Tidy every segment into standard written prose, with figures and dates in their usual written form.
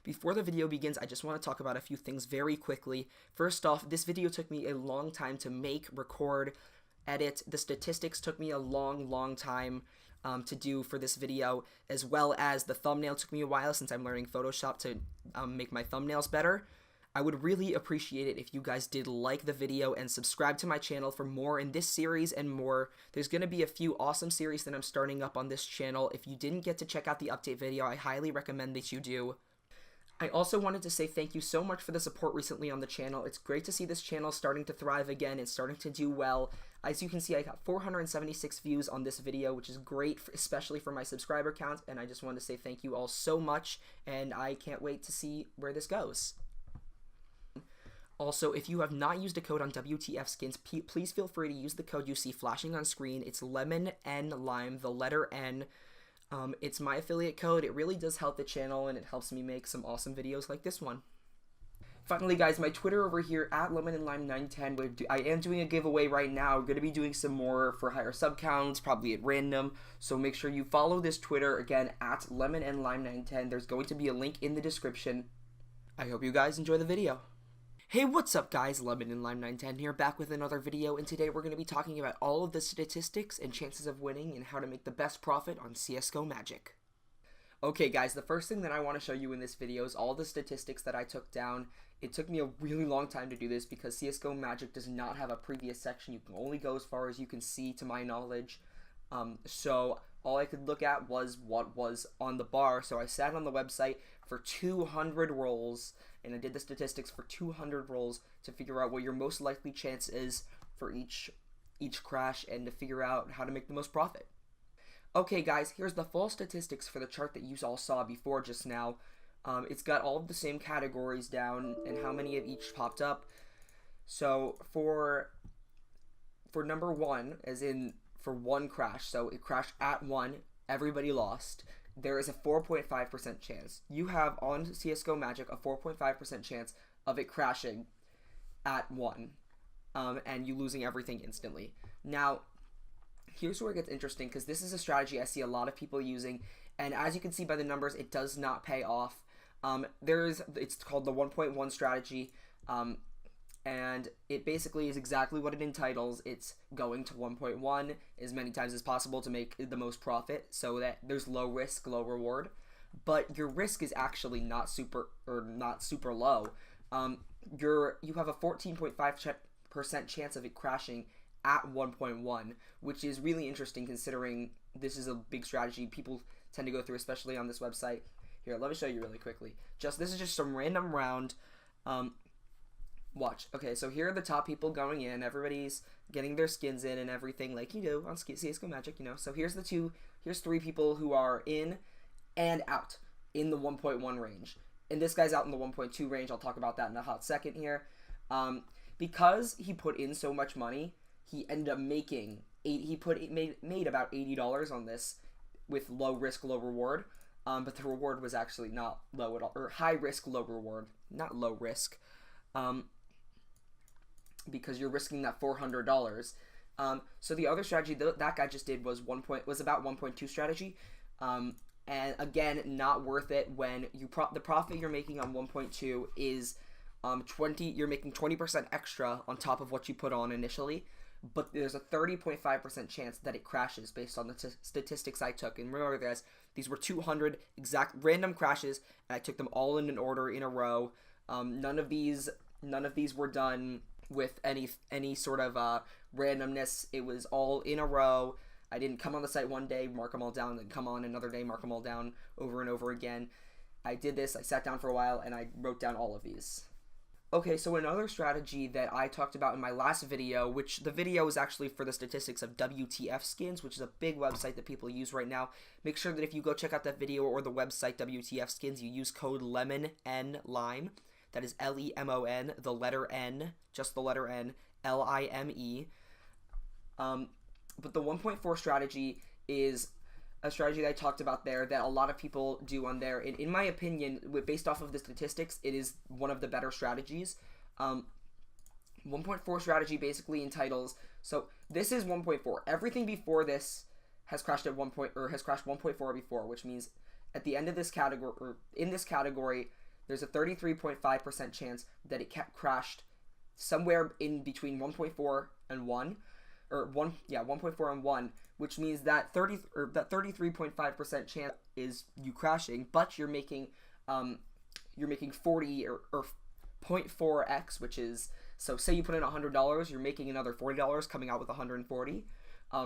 Before the video begins, I just want to talk about a few things very quickly. First off, this video took me a long time to make, record, edit. The statistics took me a long time to do for this video, as well as the thumbnail took me a while since I'm learning Photoshop to make my thumbnails better. I would really appreciate it if you guys did like the video and subscribe to my channel for more in this series and more. There's going to be a few awesome series that I'm starting up on this channel. If you didn't get to check out the update video, I highly recommend that you do. I also wanted to say thank you so much for the support recently on the channel. It's great to see this channel starting to thrive again and starting to do well. As you can see, I got 476 views on this video, which is great, especially for my subscriber count, and I just wanted to say thank you all so much, and I can't wait to see where this goes. Also, if you have not used a code on WTF Skins, please feel free to use the code you see flashing on screen. It's LemonNLime, the letter N. It's my affiliate code. It really does help the channel, and it helps me make some awesome videos like this one. Finally, guys, my Twitter over here, at LemonNLime910. I am doing a giveaway right now. I'm going to be doing some more for higher sub counts, probably at random. So make sure you follow this Twitter, again, at LemonNLime910. There's going to be a link in the description. I hope you guys enjoy the video. Hey, what's up guys, LemonNLime910 here, back with another video, and today we're going to be talking about all of the statistics and chances of winning and how to make the best profit on Csgomagic. Okay guys, the first thing that I want to show you in this video is all the statistics that I took down. It took me a really long time to do this because Csgomagic does not have a previous section. You can only go as far as you can see, to my knowledge. So all I could look at was what was on the bar, so I sat on the website for 200 rolls, and I did the statistics for 200 rolls to figure out what your most likely chance is for each crash and to figure out how to make the most profit. Okay guys, here's the full statistics for the chart that you all saw before just now. It's got all of the same categories down and how many of each popped up. So for number one, as in for one crash, so it crashed at 1, everybody lost. There is a 4.5% chance. You have on Csgomagic a 4.5% chance of it crashing at 1, and you losing everything instantly. Now, here's where it gets interesting, because this is a strategy I see a lot of people using, and as you can see by the numbers, it does not pay off. It's called the 1.1 strategy, and it basically is exactly what it entitles. It's going to 1.1 as many times as possible to make the most profit, so that there's low risk, low reward. But your risk is actually not super low. You have a 14.5% chance of it crashing at 1.1, which is really interesting considering this is a big strategy people tend to go through, especially on this website. Here, let me show you really quickly. This is just some random round. Watch. Okay, so here are the top people going in. Everybody's getting their skins in and everything, like you do on Csgomagic, you know. So here's 3 people who are in and out in the 1.1 range. And this guy's out in the 1.2 range. I'll talk about that in a hot second here. Because he put in so much money, he ended up making made about $80 on this with low risk, low reward. But the reward was actually not low at all, or high risk, low reward, not low risk. Because you're risking that $400. So the other strategy that guy just did was about 1.2 strategy, and again, not worth it when the profit you're making on 1.2 is you're making 20% extra on top of what you put on initially, but there's a 30.5% chance that it crashes based on the statistics I took. And remember guys, these were 200 exact random crashes, and I took them all in an order in a row. None of these were done with any sort of randomness. It was all in a row. I didn't come on the site one day, mark them all down, then come on another day, mark them all down over and over again. I did this, I sat down for a while, and I wrote down all of these. Okay, so another strategy that I talked about in my last video, which the video is actually for the statistics of WTF Skins, which is a big website that people use right now. Make sure that if you go check out that video or the website WTF Skins, you use code LemonNLime. That is LEMON, the letter N, just the letter N, LIME. But the 1.4 strategy is a strategy that I talked about there that a lot of people do on there. And in my opinion, based off of the statistics, it is one of the better strategies. 1.4 strategy basically entitles, so this is 1.4. Everything before this has crashed at 1.4 before, which means at the end of this category, or in this category, there's a 33.5% chance that it crashed somewhere in between 1.4 and 1, or 1.4 and 1, which means that 33.5% chance is you crashing, but you're making 40 or 0.4x, which is, so say you put in $100, you're making another $40, coming out with 140,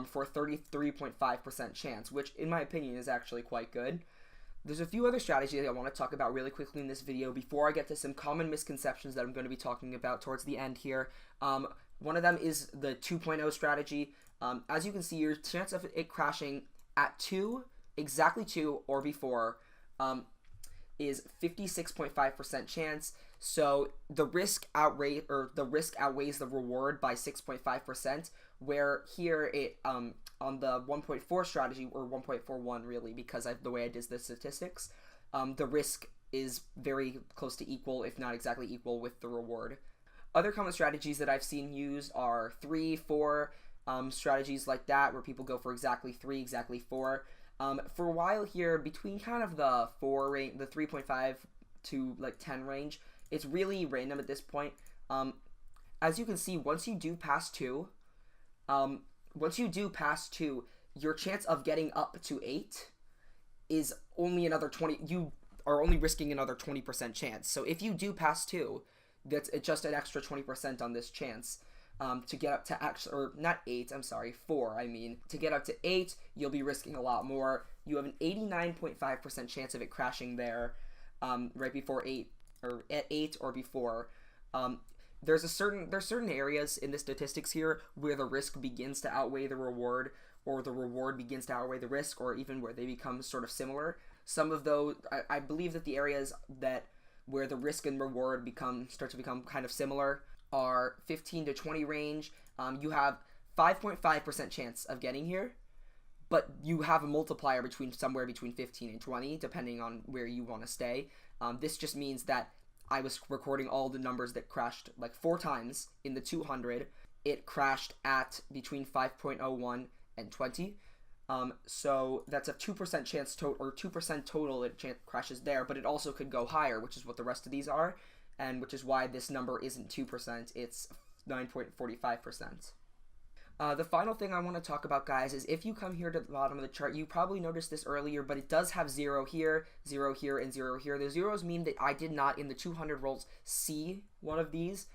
for a 33.5% chance, which in my opinion is actually quite good. There's a few other strategies I want to talk about really quickly in this video before I get to some common misconceptions that I'm going to be talking about towards the end here. One of them is the 2.0 strategy. As you can see, your chance of it crashing at 2, exactly 2 or before, is 56.5% chance. So the risk outweighs the reward by 6.5%. Where here it on the 1.4 strategy, or 1.41 really, because the way I did the statistics, the risk is very close to equal, if not exactly equal, with the reward. Other common strategies that I've seen used are 3, 4 strategies like that, where people go for exactly 3, exactly 4. For a while here, between kind of the 4 range, the 3.5 to like 10 range, it's really random at this point. As you can see, once you do pass 2, your chance of getting up to 8 is only another 20. You are only risking another 20% chance. So if you do pass 2, that's just an extra 20% on this chance. To get up to or not 8, I'm sorry, 4, I mean. To get up to 8, you'll be risking a lot more. You have an 89.5% chance of it crashing there, right before 8, or at 8 or before. There's certain areas in the statistics here where the risk begins to outweigh the reward, or the reward begins to outweigh the risk, or even where they become sort of similar. Some of those, I believe that the areas where the risk and reward start to become kind of similar are 15 to 20 range. You have 5.5% chance of getting here, but you have a multiplier somewhere between 15 and 20, depending on where you want to stay. This just means that I was recording all the numbers that crashed like 4 times in the 200. It crashed at between 5.01 and 20. So that's a 2% chance or 2% total it crashes there, but it also could go higher, which is what the rest of these are, and which is why this number isn't 2%, it's 9.45%. The final thing I want to talk about, guys, is if you come here to the bottom of the chart, you probably noticed this earlier, but it does have 0 here, 0 here, and 0 here. The zeros mean that I did not, in the 200 rolls, see one of these.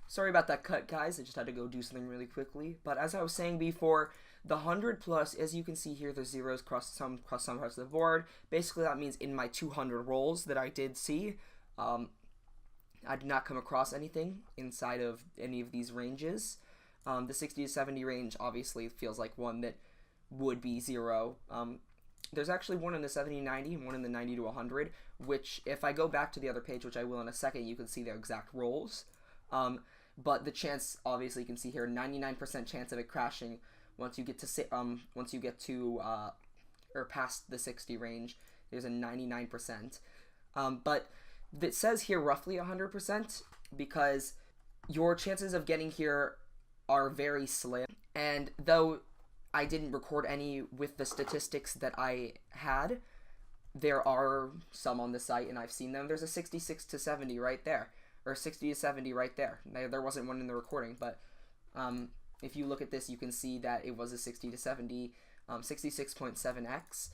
Sorry about that cut, guys. I just had to go do something really quickly. But as I was saying before, the 100 plus, as you can see here, the zeros across some parts of the board. Basically, that means in my 200 rolls that I did see, I did not come across anything inside of any of these ranges. The 60 to 70 range obviously feels like one that would be 0. There's actually one in the 70 to 90 and one in the 90 to 100, which if I go back to the other page, which I will in a second, you can see their exact rolls. But the chance, obviously, you can see here, 99% chance of it crashing once you get to or past the 60 range. There's a 99%. But it says here roughly 100% because your chances of getting here are very slim. And though I didn't record any with the statistics that I had, there are some on the site and I've seen them. There's a 66 to 70 right there, or 60 to 70 right there. There wasn't one in the recording, but if you look at this, you can see that it was a 60 to 70, 66.7x,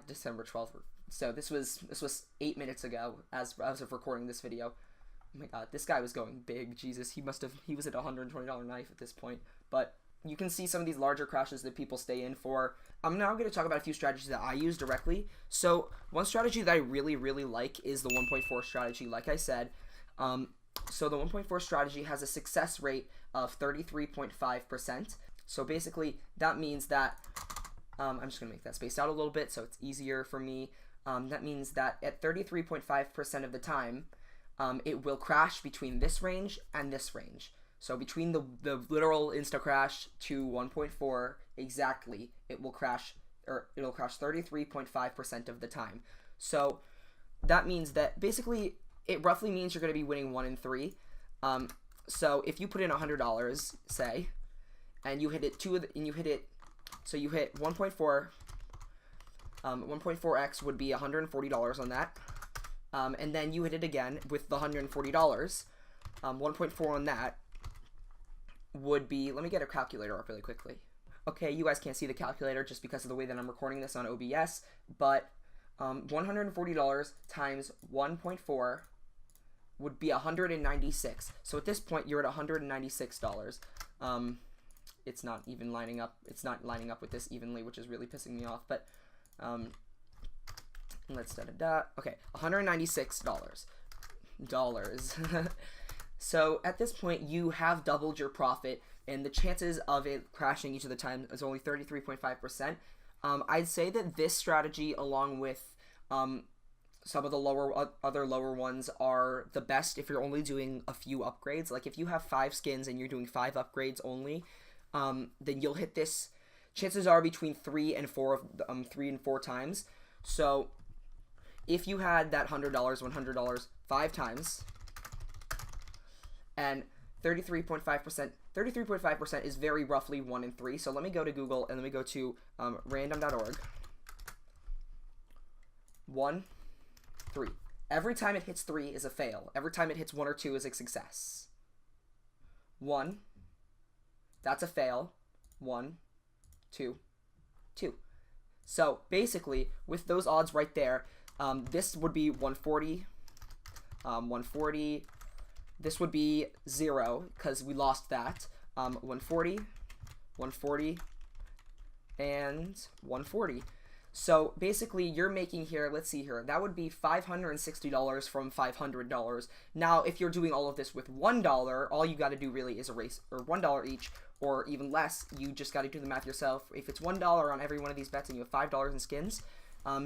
December 12th. So this was 8 minutes ago as of recording this video. Oh my god, this guy was going big. Jesus, he was at a $120 knife at this point. But you can see some of these larger crashes that people stay in for. I'm now going to talk about a few strategies that I use directly. So one strategy that I really, really like is the 1.4 strategy, like I said. So the 1.4 strategy has a success rate of 33.5%. So basically, that means that, I'm just going to make that spaced out a little bit so it's easier for me. That means that at 33.5% of the time, it will crash between this range and this range. So between the literal insta crash to 1.4 exactly, it will crash, or it'll crash 33.5% of the time. So that means that basically it roughly means you're going to be winning 1 in 3. So if you put in $100, say, and you hit it so you hit 1.4. 1.4x would be $140 on that. and then you hit it again with the $140. 1.4 on that would be, let me get a calculator up really quickly. Okay, you guys can't see the calculator just because of the way that I'm recording this on OBS, but $140 times 1.4 would be $196. So at this point, you're at $196. It's not even lining up. It's not lining up with this evenly, which is really pissing me off. But let's okay, $196 dollars. So at this point, you have doubled your profit, and the chances of it crashing each of the time is only 33.5%. I'd say that this strategy, along with some of the other lower ones, are the best if you're only doing a few upgrades. Like if you have 5 skins and you're doing 5 upgrades only, then you'll hit this. Chances are between 3 and 4 times. So if you had that $100, 5 times, and 33.5% is very roughly 1 in 3. So let me go to Google and let me go to random.org. 1, 3. Every time it hits 3 is a fail. Every time it hits 1 or 2 is a success. 1, that's a fail. 1, 2, 2. So basically, with those odds right there, this would be 140, 140. This would be 0 because we lost that. 140, 140, and 140. So basically, you're making here, let's see here, that would be $560 from $500. Now, if you're doing all of this with $1, all you got to do really is erase, or $1 each, or even less. You just got to do the math yourself. If it's $1 on every one of these bets and you have $5 in skins,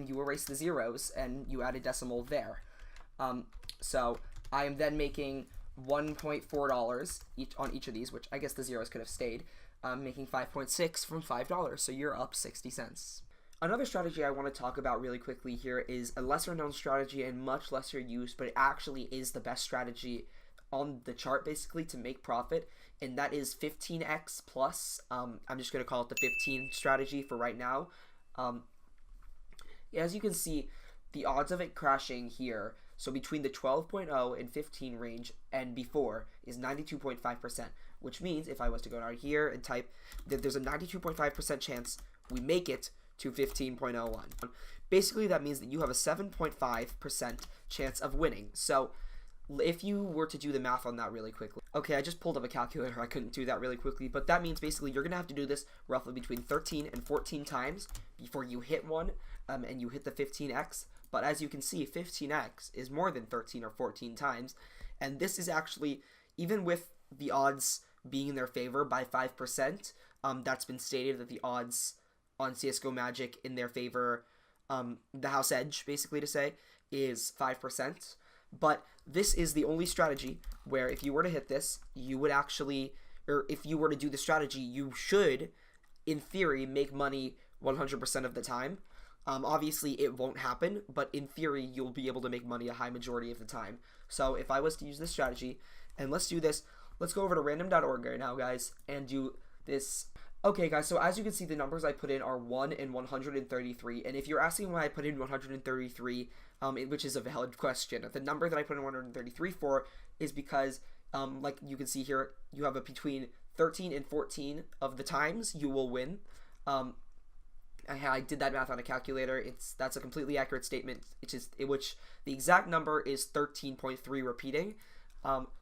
you erase the zeros and you add a decimal there. So I am then making $1.4 on each of these, which I guess the zeros could have stayed, making 5.6 from $5, so you're up 60 cents. Another strategy I want to talk about really quickly here is a lesser known strategy and much lesser used, but it actually is the best strategy on the chart basically to make profit, and that is 15x plus. I'm just going to call it the 15 strategy for right now. As you can see, the odds of it crashing here, so between the 12.0 and 15 range and before, is 92.5%, which means if I was to go down here and type that there's a 92.5% chance we make it to 15.01. Basically, that means that you have a 7.5% chance of winning. So if you were to do the math on that really quickly. Okay, I just pulled up a calculator. I couldn't do that really quickly, but that means basically you're going to have to do this roughly between 13 and 14 times before you hit one, and you hit the 15x. But as you can see, 15x is more than 13 or 14 times. And this is actually, even with the odds being in their favor by 5%, that's been stated that the odds on Csgomagic in their favor, the house edge, basically to say, is 5%. But this is the only strategy where if you were to hit this, you would actually, or if you were to do the strategy, you should, in theory, make money 100% of the time. Obviously, it won't happen, but in theory, you'll be able to make money a high majority of the time. So if I was to use this strategy, and let's do this, let's go over to random.org right now, guys, and do this. Okay, guys, so as you can see, the numbers I put in are 1 and 133, and if you're asking why I put in 133, which is a valid question, the number that I put in 133 for is because, like you can see here, you have a between 13 and 14 of the times you will win. I did that math on a calculator. That's a completely accurate statement. Which the exact number is 13.3 repeating.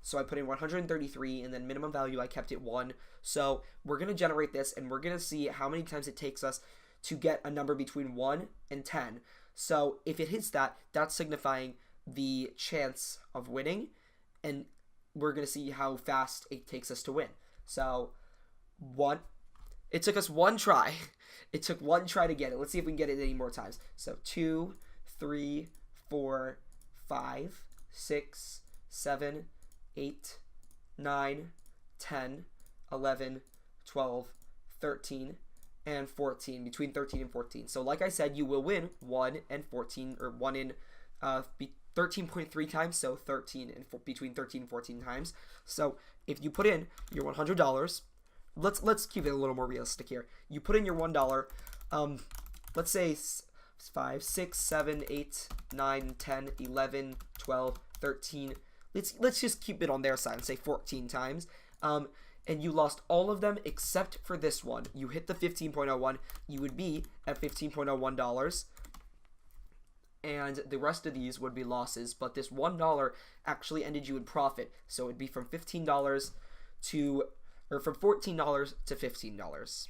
So I put in 133, and then minimum value I kept it 1. So we're gonna generate this, and we're gonna see how many times it takes us to get a number between 1 and 10. So if it hits that, that's signifying the chance of winning, and we're gonna see how fast it takes us to win. So it took us 1 try. It took 1 try to get it. Let's see if we can get it any more times. So 2, 3, 4, 5, 6, 7, 8, 9, 10, 11, 12, 13, and 14. Between 13 and 14. So like I said, you will win 1 and 14, or 1 in 13.3 times. So 13 and between 13 and 14 times. So if you put in your $100. Let's keep it a little more realistic here. You put in your $1, let's say 5, 6, 7, 8, 9, 10, 11, 12, 13. Let's just keep it on their side and say 14 times. And you lost all of them except for this one. You hit the 15.01, you would be at $15.01. And the rest of these would be losses, but this $1 actually ended you in profit. So it'd be from $14 to, or from $14 to $15.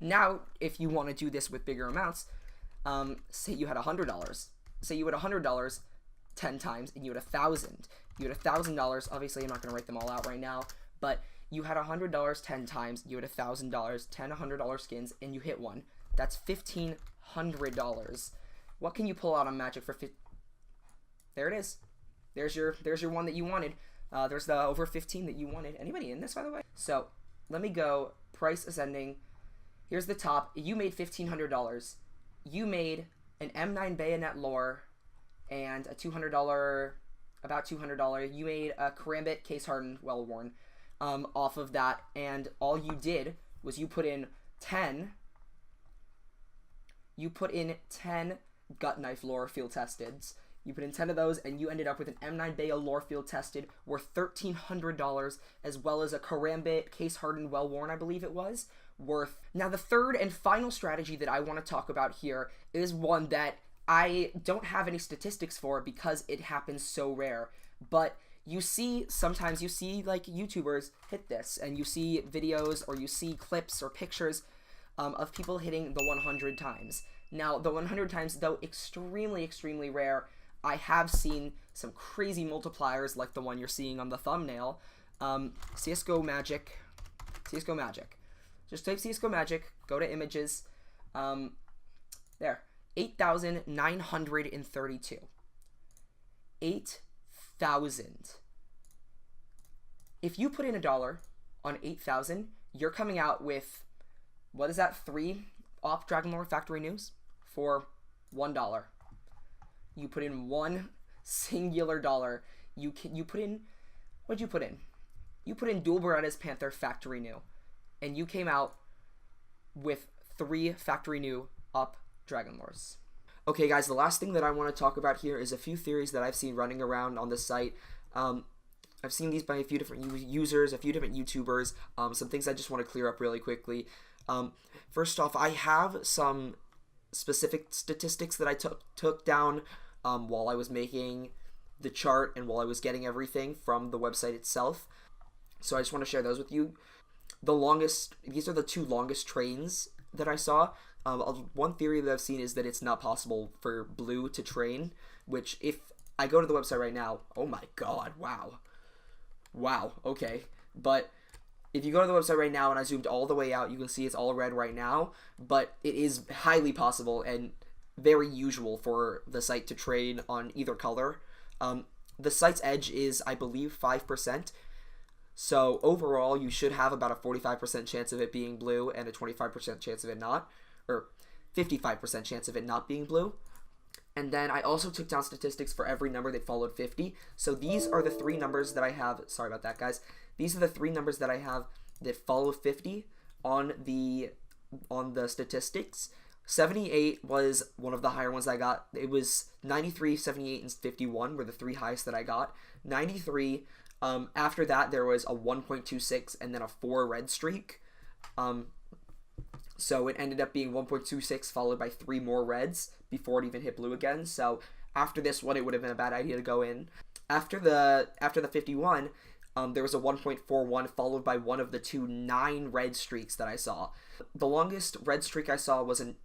Now, if you want to do this with bigger amounts, say you had $100. Say you had $100 10 times and you had 1,000. You had $1,000. Obviously, I'm not going to write them all out right now, but you had $100 10 times. You had $1,000, 10 $100 skins, and you hit one. That's $1,500. What can you pull out on Magic for There it is. There's your one that you wanted. There's the over 15 that you wanted. Anybody in this, by the way? So let me go. Price ascending. Here's the top. You made $1,500. You made an M9 Bayonet Lore and a $200, about $200. You made a Karambit Case Hardened Well Worn off of that, and all you did was you put in 10. You put in 10 Gut Knife Lore Field Testeds. You put in 10 of those, and you ended up with an M9 Bayo Lore Field Tested worth $1,300, as well as a Karambit Case Hardened Well Worn, I believe it was, worth. Now, the third and final strategy that I want to talk about here is one that I don't have any statistics for because it happens so rare. But sometimes you see like YouTubers hit this, and you see videos or you see clips or pictures of people hitting the 100 times. Now, the 100 times, though extremely, extremely rare, I have seen some crazy multipliers like the one you're seeing on the thumbnail. Csgomagic. Just type Csgomagic, go to images. There. 8,932. 8,000. If you put in $1 on 8,000, you're coming out with, what is that, 3 off Dragon Lore Factory News for $1. You put in one singular dollar. You put in, what'd you put in? You put in Dual Beretta's Panther Factory New, and you came out with 3 Factory New up Dragon Lores. Okay, guys, the last thing that I want to talk about here is a few theories that I've seen running around on the site. I've seen these by a few different users, a few different YouTubers, some things I just want to clear up really quickly. First off, I have some specific statistics that I took down while I was making the chart and while I was getting everything from the website itself. So I just want to share those with you. These are the 2 longest trains that I saw. One theory that I've seen is that it's not possible for blue to train, which if I go to the website right now, oh my god, wow, okay. But if you go to the website right now and I zoomed all the way out, you can see it's all red right now, but it is highly possible and very usual for the site to train on either color. The site's edge is, I believe, 5%. So overall, you should have about a 45% chance of it being blue and a 25% chance of it not, or 55% chance of it not being blue. And then I also took down statistics for every number that followed 50. So these are the 3 numbers that I have. Sorry about that, guys. These are the 3 numbers that I have that follow 50 on the statistics. 78 was one of the higher ones I got. It was 93, 78, and 51 were the 3 highest that I got. 93. After that, there was a 1.26 and then a 4 red streak. So it ended up being 1.26 followed by 3 more reds before it even hit blue again. So after this one, it would have been a bad idea to go in. After the 51, there was a 1.41 followed by one of the 2 9 red streaks that I saw. The longest red streak I saw was a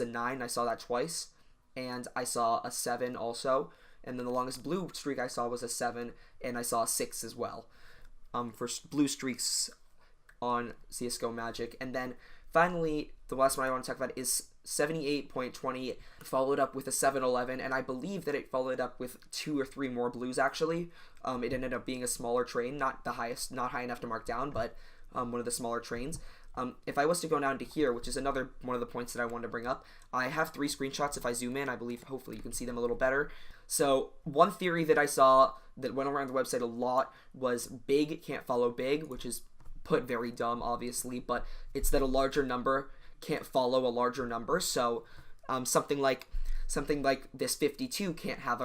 9. I saw that twice, and I saw a 7 also. And then the longest blue streak I saw was a 7, and I saw a 6 as well. For blue streaks on Csgomagic. And then finally, the last one I want to talk about is 78.20, followed up with a 711, and I believe that it followed up with 2 or 3 more blues actually. It ended up being a smaller train, not the highest, not high enough to mark down, but one of the smaller trains. If I was to go down to here, which is another one of the points that I wanted to bring up, I have 3 screenshots. If I zoom in, I believe hopefully you can see them a little better. So one theory that I saw that went around the website a lot was big can't follow big, which is put very dumb, obviously, but it's that a larger number can't follow a larger number. So Something like this 52 can't have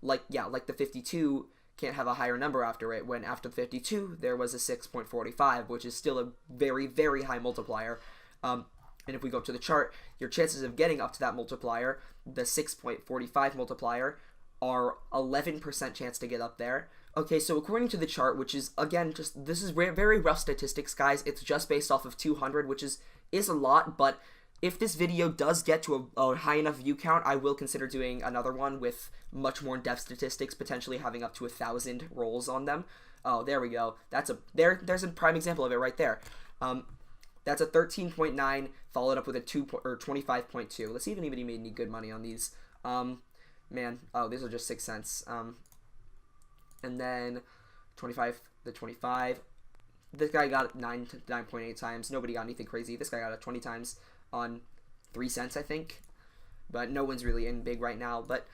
like the 52 can't have a higher number after it, when after the 52 there was a 6.45, which is still a very, very high multiplier. And if we go to the chart, your chances of getting up to that multiplier, the 6.45 multiplier, are 11% chance to get up there. Okay, so according to the chart, which is, again, this is very rough statistics, guys. It's just based off of 200, which is a lot, but if this video does get to a high enough view count, I will consider doing another one with much more in-depth statistics, potentially having up to 1,000 rolls on them. Oh, there we go. There's a prime example of it right there. That's a 13.9 followed up with a 25.2. Let's see if anybody made any good money on these. Man, oh, these are just 6 cents. And then 25, the 25. This guy got 9.8 times. Nobody got anything crazy. This guy got it 20 times on 3 cents, I think. But no one's really in big right now. But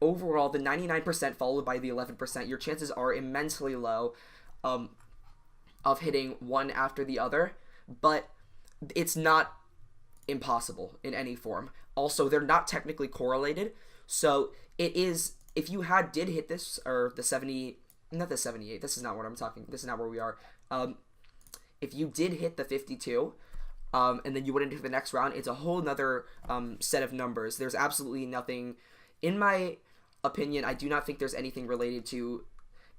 overall, the 99% followed by the 11%, your chances are immensely low of hitting one after the other. But it's not impossible in any form. Also, they're not technically correlated. So it is, if you did hit this, or the 70, not the 78, this is not what I'm talking, this is not where we are. If you did hit the 52, and then you went into the next round, it's a whole nother set of numbers. There's absolutely nothing, in my opinion, I do not think there's anything related to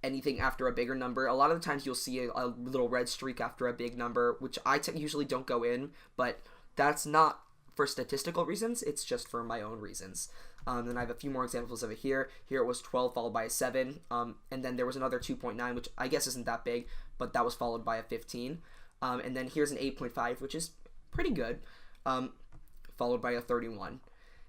anything after a bigger number. A lot of the times you'll see a little red streak after a big number, which I usually don't go in, but that's not for statistical reasons, it's just for my own reasons. Then I have a few more examples of it here. Here it was 12 followed by a 7, and then there was another 2.9, which I guess isn't that big, but that was followed by a 15. And then here's an 8.5, which is pretty good, followed by a 31.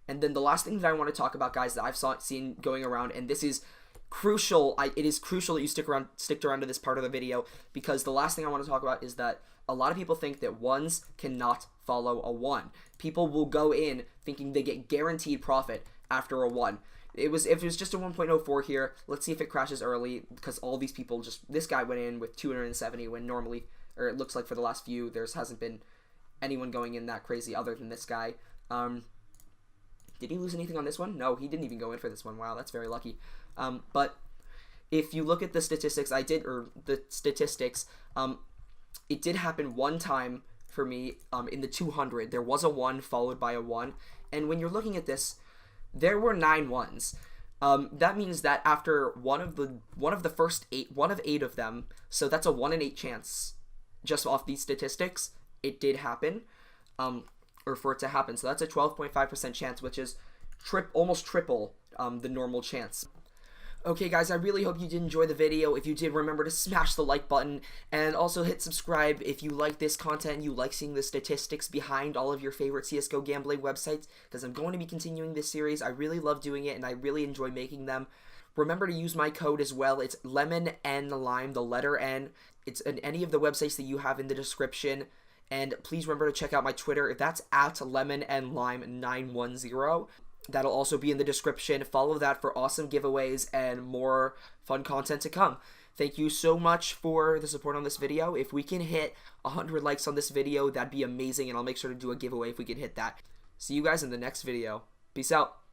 And then the last thing that I want to talk about, guys, that I've seen going around, and this is crucial, it is crucial that you stick around to this part of the video, because the last thing I want to talk about is that a lot of people think that ones cannot follow a 1. People will go in thinking they get guaranteed profit after a 1. If it was just a 1.04 here, let's see if it crashes early, because all these people this guy went in with 270 when normally, or it looks like for the last few, there hasn't been anyone going in that crazy other than this guy. Did he lose anything on this one? No, he didn't even go in for this one. Wow, that's very lucky. But if you look at the statistics, it did happen one time for me in the 200. There was a 1 followed by a 1, and when you're looking at this, there were 9 ones. That means that after one of the first 8, one of 8 of them, so that's a 1 in 8 chance, just off these statistics, it did happen, or for it to happen. So that's a 12.5% chance, which is almost triple the normal chance. Okay, guys, I really hope you did enjoy the video. If you did, remember to smash the like button, and also hit subscribe if you like this content and you like seeing the statistics behind all of your favorite CSGO gambling websites, because I'm going to be continuing this series. I really love doing it, and I really enjoy making them. Remember to use my code as well. It's LemonNLime, the letter N. It's in any of the websites that you have in the description. And please remember to check out my Twitter. That's at LemonNLime910. That'll also be in the description. Follow that for awesome giveaways and more fun content to come. Thank you so much for the support on this video. If we can hit 100 likes on this video, that'd be amazing, and I'll make sure to do a giveaway if we can hit that. See you guys in the next video. Peace out.